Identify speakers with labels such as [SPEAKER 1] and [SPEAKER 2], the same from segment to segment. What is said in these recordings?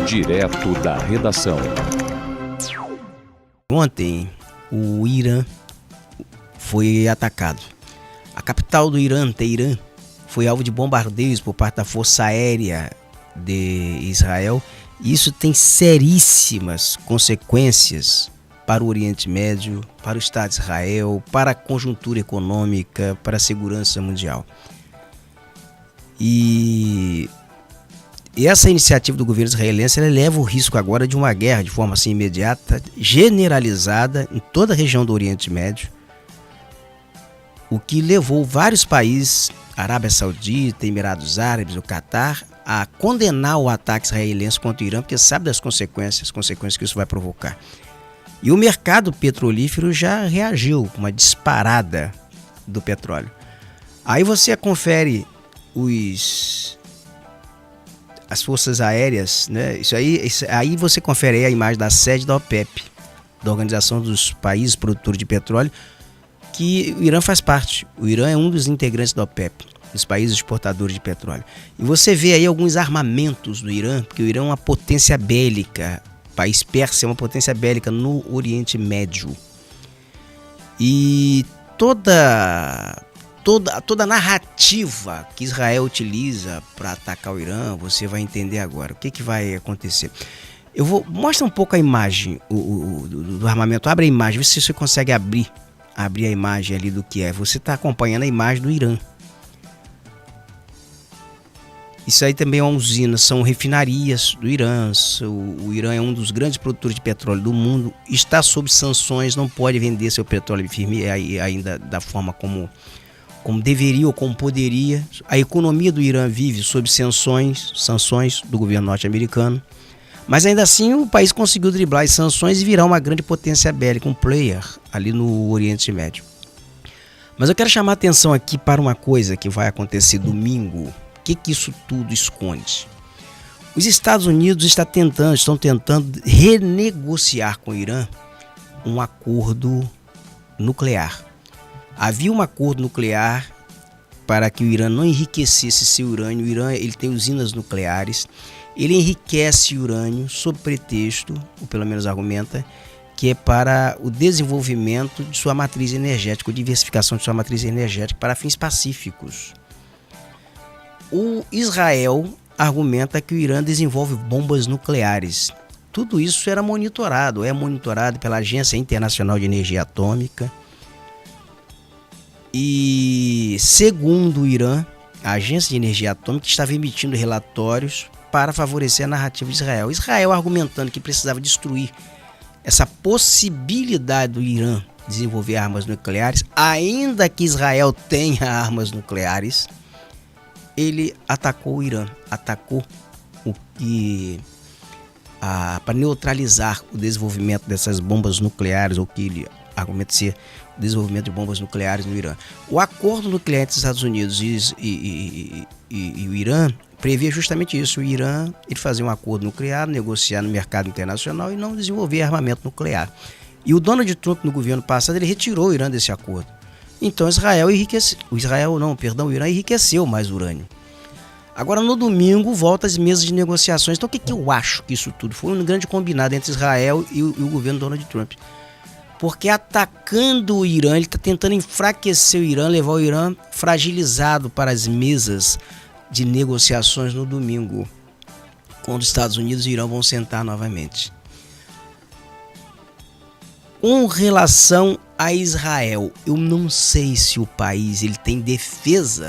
[SPEAKER 1] Direto da redação.
[SPEAKER 2] Ontem, o Irã foi atacado. A capital do Irã, Teherã, foi alvo de bombardeios por parte da Força Aérea de Israel. E isso tem seríssimas consequências para o Oriente Médio, para o Estado de Israel, para a conjuntura econômica, para a segurança mundial. E essa iniciativa do governo israelense leva o risco agora de uma guerra de forma assim imediata, generalizada em toda a região do Oriente Médio, o que levou vários países, Arábia Saudita, Emirados Árabes, o Catar, a condenar o ataque israelense contra o Irã, porque sabe das consequências que isso vai provocar. E o mercado petrolífero já reagiu com uma disparada do petróleo. Aí você confere as forças aéreas, né? Aí você confere aí a imagem da sede da OPEP, da Organização dos Países Produtores de Petróleo, que o Irã faz parte. O Irã é um dos integrantes da OPEP, dos países exportadores de petróleo. E você vê aí alguns armamentos do Irã, porque o Irã é uma potência bélica, o país persa é uma potência bélica no Oriente Médio. E toda a narrativa que Israel utiliza para atacar o Irã, você vai entender agora. O que vai acontecer? Mostra um pouco a imagem do armamento. Abre a imagem, vê se você consegue abrir a imagem ali do que é. Você está acompanhando a imagem do Irã. Isso aí também é uma usina, são refinarias do Irã. O Irã é um dos grandes produtores de petróleo do mundo, está sob sanções, não pode vender seu petróleo firme ainda da forma como deveria ou como poderia. A economia do Irã vive sob sanções do governo norte-americano, mas ainda assim o país conseguiu driblar as sanções e virar uma grande potência bélica, um player ali no Oriente Médio. Mas eu quero chamar a atenção aqui para uma coisa que vai acontecer domingo. O que isso tudo esconde? Os Estados Unidos estão tentando renegociar com o Irã um acordo nuclear. Havia um acordo nuclear para que o Irã não enriquecesse seu urânio. O Irã ele tem usinas nucleares, ele enriquece urânio sob pretexto, ou pelo menos argumenta, que é para o desenvolvimento de sua matriz energética, ou diversificação de sua matriz energética para fins pacíficos. O Israel argumenta que o Irã desenvolve bombas nucleares. Tudo isso é monitorado pela Agência Internacional de Energia Atômica. E segundo o Irã, a Agência de Energia Atômica estava emitindo relatórios para favorecer a narrativa de Israel. Israel argumentando que precisava destruir essa possibilidade do Irã desenvolver armas nucleares, ainda que Israel tenha armas nucleares. Ele atacou o Irã, para neutralizar o desenvolvimento dessas bombas nucleares, ou que ele argumenta ser o desenvolvimento de bombas nucleares no Irã. O acordo nuclear entre os Estados Unidos e o Irã previa justamente isso. O Irã ele fazia um acordo nuclear, negociar no mercado internacional e não desenvolver armamento nuclear. E o Donald Trump, no governo passado, ele retirou o Irã desse acordo. Então o Irã enriqueceu mais urânio. Agora no domingo volta às mesas de negociações. Então o que eu acho que isso tudo foi um grande combinado entre Israel e o governo Donald Trump? Porque atacando o Irã, ele está tentando enfraquecer o Irã, levar o Irã fragilizado para as mesas de negociações no domingo, quando os Estados Unidos e o Irã vão sentar novamente. Com relação a Israel, eu não sei se o país ele tem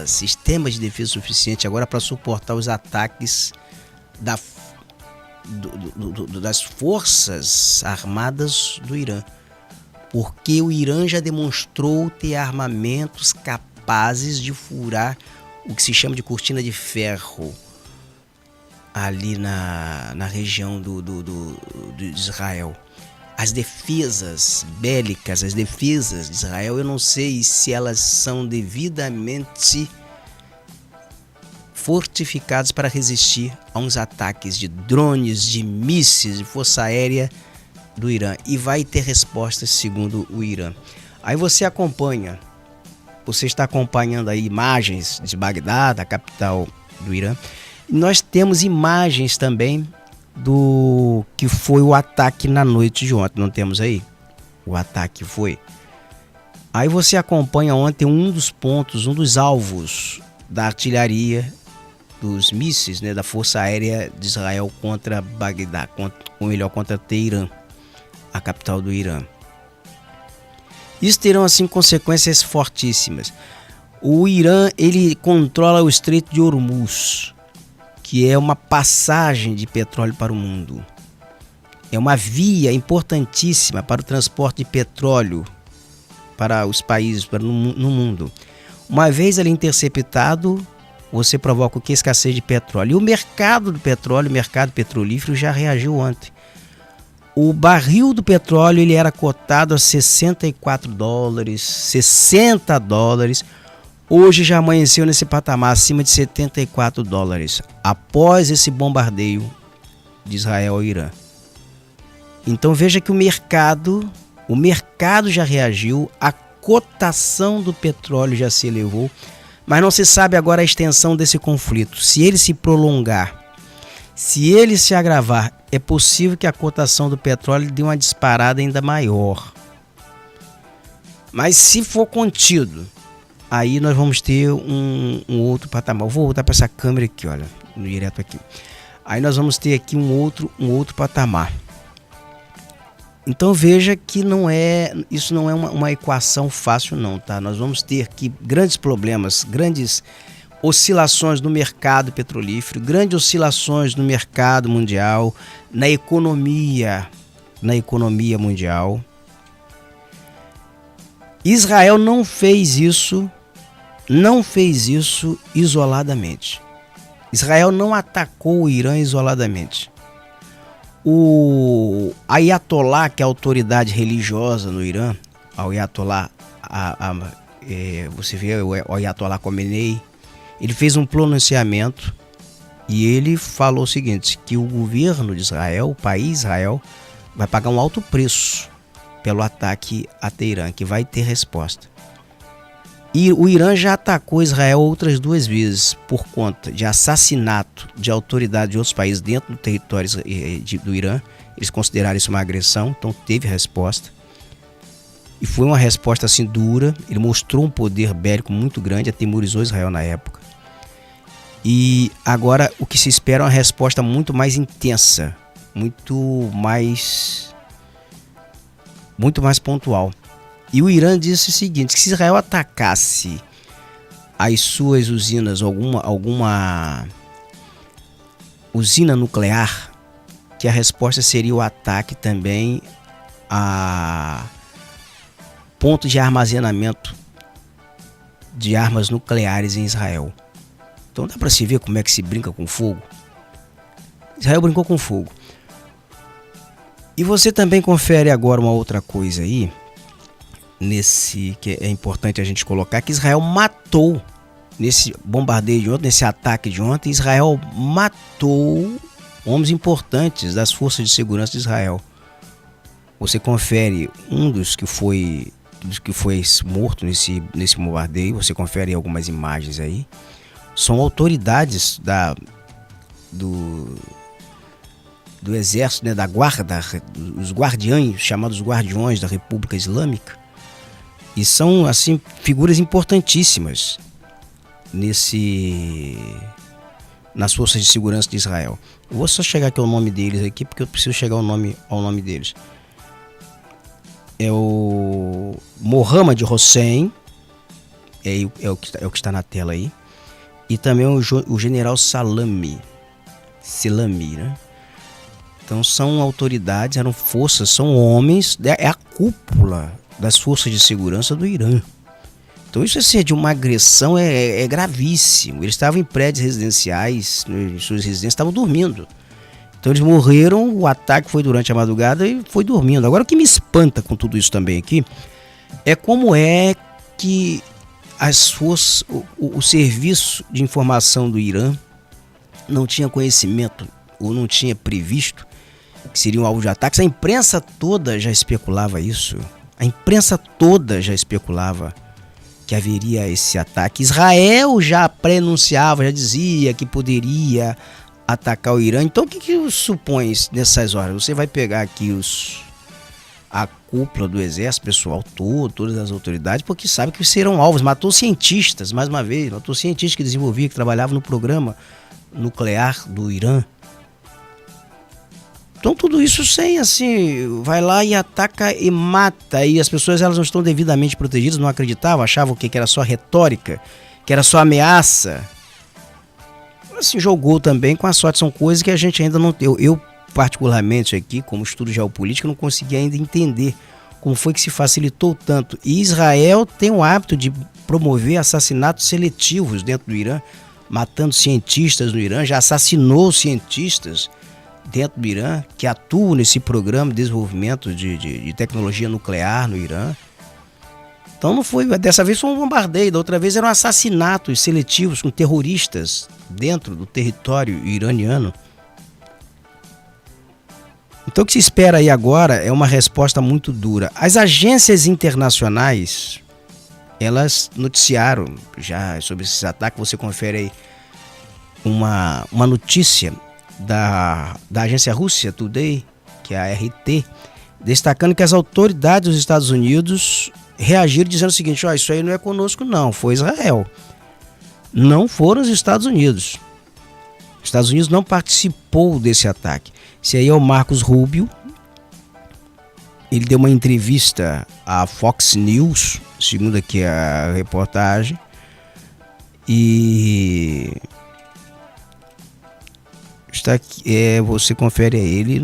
[SPEAKER 2] sistemas de defesa suficiente agora para suportar os ataques das forças armadas do Irã. Porque o Irã já demonstrou ter armamentos capazes de furar o que se chama de cortina de ferro ali na região de Israel. As defesas bélicas, as defesas de Israel, eu não sei se elas são devidamente fortificadas para resistir a uns ataques de drones, de mísseis, de força aérea do Irã. E vai ter respostas segundo o Irã. Aí você está acompanhando aí imagens de Bagdá, da capital do Irã. Nós temos imagens também do que foi o ataque na noite de ontem, não temos aí? O ataque foi. Aí você acompanha ontem um dos pontos, um dos alvos da artilharia, dos mísseis, né, da Força Aérea de Israel contra Bagdá, ou melhor, contra Teherã, a capital do Irã. Isso terão assim consequências fortíssimas. O Irã, ele controla o Estreito de Hormuz, que é uma passagem de petróleo para o mundo. É uma via importantíssima para o transporte de petróleo para os países, no mundo. Uma vez ele interceptado, você provoca o que? Escassez de petróleo. E o mercado do petróleo, o mercado petrolífero já reagiu ontem. O barril do petróleo ele era cotado a $64, $60. Hoje já amanheceu nesse patamar acima de $74, após esse bombardeio de Israel ao Irã. Então veja que o mercado já reagiu, a cotação do petróleo já se elevou, mas não se sabe agora a extensão desse conflito. Se ele se prolongar, se ele se agravar, é possível que a cotação do petróleo dê uma disparada ainda maior. Mas se for contido, aí nós vamos ter um outro patamar. Eu vou voltar para essa câmera aqui, olha, direto aqui. Aí nós vamos ter aqui um outro patamar. Então veja que isso não é uma equação fácil não, tá? Nós vamos ter aqui grandes problemas, grandes oscilações no mercado petrolífero, grandes oscilações no mercado mundial, na economia mundial. Israel não fez isso isoladamente. Israel não atacou o Irã isoladamente. O Ayatollah, que é a autoridade religiosa no Irã, o Ayatollah, você vê o Ayatollah Khomeini, ele fez um pronunciamento e ele falou o seguinte, que o governo de Israel, o país Israel, vai pagar um alto preço pelo ataque a Teherã, que vai ter resposta. E o Irã já atacou Israel outras 2 vezes por conta de assassinato de autoridades de outros países dentro do território do Irã. Eles consideraram isso uma agressão, então teve resposta. E foi uma resposta assim dura. Ele mostrou um poder bélico muito grande, atemorizou Israel na época. E agora o que se espera é uma resposta muito mais intensa, muito mais pontual. E o Irã disse o seguinte, que se Israel atacasse as suas usinas, alguma usina nuclear, que a resposta seria o ataque também a ponto de armazenamento de armas nucleares em Israel. Então dá para se ver como é que se brinca com fogo. Israel brincou com fogo. E você também confere agora uma outra coisa aí, que é importante a gente colocar, que Israel matou, nesse bombardeio de ontem, nesse ataque de ontem, Israel matou homens importantes das forças de segurança de Israel. Você confere um dos que foi morto nesse bombardeio, você confere algumas imagens aí, são autoridades do exército, né, da guarda, os guardiões, chamados guardiões da República Islâmica. E são, assim, figuras importantíssimas nas forças de segurança de Israel. Eu vou só chegar aqui ao nome deles aqui, porque eu preciso chegar ao nome deles. É o Mohammad Hossein, é o que está na tela aí. E também o general Salami, né? Então são autoridades, eram forças, são homens, é a cúpula das forças de segurança do Irã. Então isso assim, de uma agressão é gravíssimo. Eles estavam em prédios residenciais, em suas residências, estavam dormindo. Então eles morreram, o ataque foi durante a madrugada e foi dormindo. Agora o que me espanta com tudo isso também aqui é como é que as forças, o serviço de informação do Irã não tinha conhecimento ou não tinha previsto que seria um alvo de ataques. A imprensa toda já especulava isso. A imprensa toda já especulava que que haveria esse ataque. Israel já prenunciava, já dizia que poderia atacar o Irã. Então o que supõe nessas horas? Você vai pegar aqui a cúpula do exército, pessoal todo, todas as autoridades, porque sabe que serão alvos. Matou cientistas, mais uma vez, matou cientistas que desenvolviam, que trabalhavam no programa nuclear do Irã. Então tudo isso sem, assim, vai lá e ataca e mata. E as pessoas, elas não estão devidamente protegidas, não acreditavam, achavam que era só retórica, que era só ameaça. Assim, jogou também com a sorte. São coisas que a gente ainda não... Eu particularmente aqui, como estudo geopolítico, não consegui ainda entender como foi que se facilitou tanto. E Israel tem o hábito de promover assassinatos seletivos dentro do Irã, matando cientistas no Irã, já assassinou cientistas dentro do Irã, que atuam nesse programa de desenvolvimento de tecnologia nuclear no Irã. Então não foi, dessa vez foi um bombardeio, da outra vez eram assassinatos seletivos com terroristas dentro do território iraniano. Então o que se espera aí agora é uma resposta muito dura. As agências internacionais, elas noticiaram já sobre esses ataques. Você confere aí uma notícia da agência Russia Today, que é a RT, destacando que as autoridades dos Estados Unidos reagiram dizendo o seguinte: ó, isso aí não é conosco não, foi Israel. Não foram os Estados Unidos. Os Estados Unidos não participou desse ataque. Esse aí é o Marcos Rubio. Ele deu uma entrevista à Fox News, segundo aqui a reportagem. E está aqui, você confere a ele.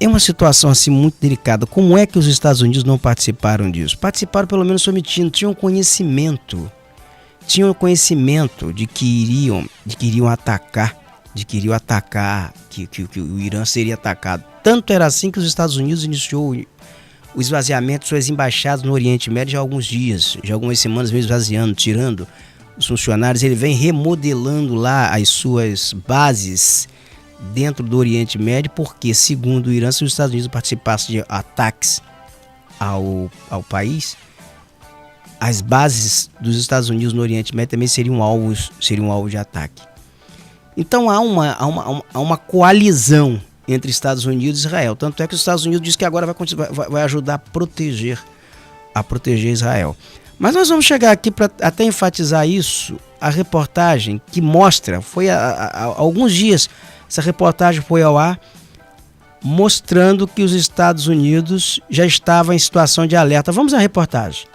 [SPEAKER 2] É uma situação assim muito delicada. Como é que os Estados Unidos não participaram disso? Participaram pelo menos omitindo, tinham conhecimento de que iriam atacar, que o Irã seria atacado. Tanto era assim que os Estados Unidos iniciou o esvaziamento de suas embaixadas no Oriente Médio já há alguns dias, já há algumas semanas, mesmo esvaziando, tirando os funcionários. Ele vem remodelando lá as suas bases dentro do Oriente Médio, porque, segundo o Irã, se os Estados Unidos participassem de ataques ao país, as bases dos Estados Unidos no Oriente Médio também seriam alvo de ataque. Então há uma coalizão entre Estados Unidos e Israel. Tanto é que os Estados Unidos diz que agora vai ajudar a proteger Israel. Mas nós vamos chegar aqui para até enfatizar isso. A reportagem que mostra, foi há alguns dias, essa reportagem foi ao ar, mostrando que os Estados Unidos já estavam em situação de alerta. Vamos à reportagem.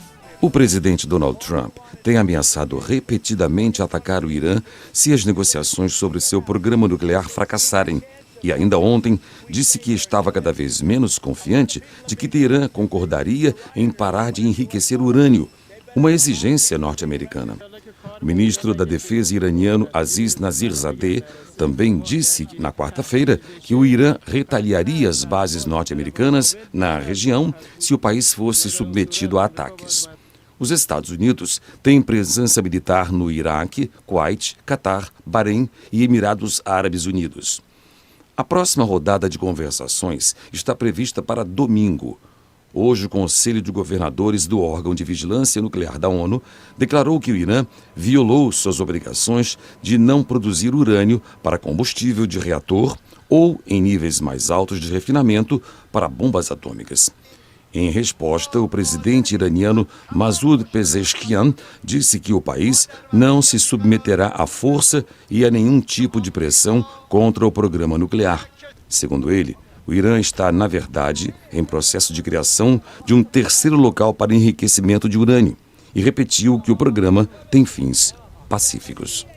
[SPEAKER 1] O presidente Donald Trump tem ameaçado repetidamente atacar o Irã se as negociações sobre seu programa nuclear fracassarem. E ainda ontem disse que estava cada vez menos confiante de que Teherã concordaria em parar de enriquecer urânio, uma exigência norte-americana. O ministro da Defesa iraniano Aziz Nazirzadeh também disse na quarta-feira que o Irã retaliaria as bases norte-americanas na região se o país fosse submetido a ataques. Os Estados Unidos têm presença militar no Iraque, Kuwait, Catar, Bahrein e Emirados Árabes Unidos. A próxima rodada de conversações está prevista para domingo. Hoje, o Conselho de Governadores do órgão de vigilância nuclear da ONU declarou que o Irã violou suas obrigações de não produzir urânio para combustível de reator ou em níveis mais altos de refinamento para bombas atômicas. Em resposta, o presidente iraniano Masoud Pezeshkian disse que o país não se submeterá à força e a nenhum tipo de pressão contra o programa nuclear. Segundo ele, o Irã está, na verdade, em processo de criação de um terceiro local para enriquecimento de urânio e repetiu que o programa tem fins pacíficos.